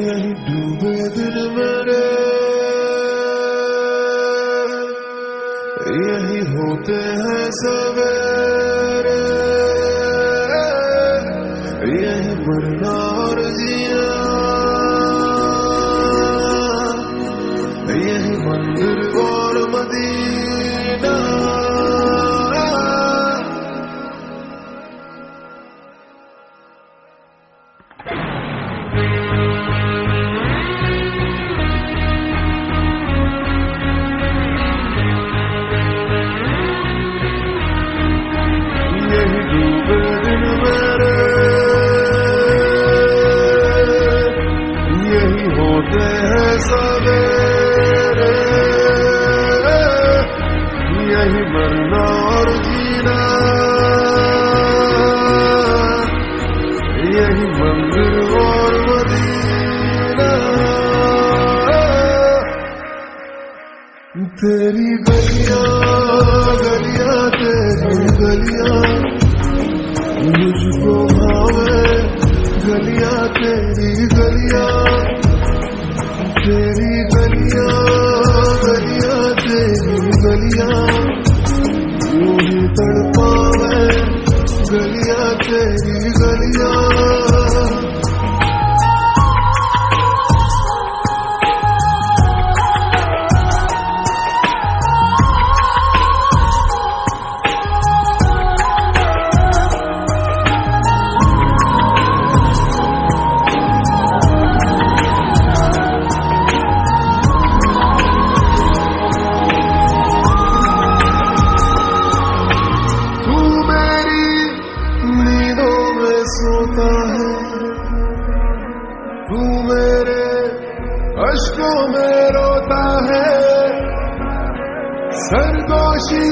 यही डूबे दिन मेरे यही होते हैं सवेरे, यही मरना और जिया, यही मंदिर और मदीना। यही डूबे दिन मेरे यही होते हैं सवेरे, यही मरना और जीना, यही मंदिर और मदीना। तेरी गलियां गलियां तेरी गलियां मुझको भावे, गलियां तेरी गलियां, तेरी गलियां गलियां तेरी गलियां यूं ही तड़पावे, गलियां तेरी गलियां। सोता है तू मेरे अश्कों में रोता है, सरगोशी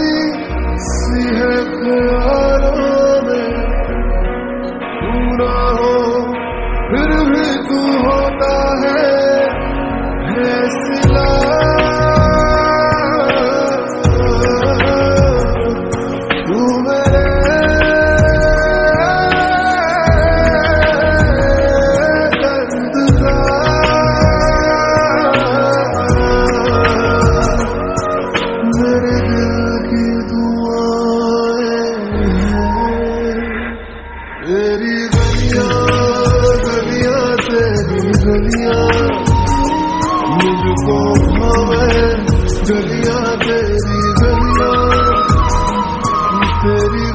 सी है ख्यालों में, तू ना हो फिर भी तू होता है सिला। तेरी गलियां गलियां तेरी गलियां मुझको भावे, गलियां तेरी गलियां, तेरी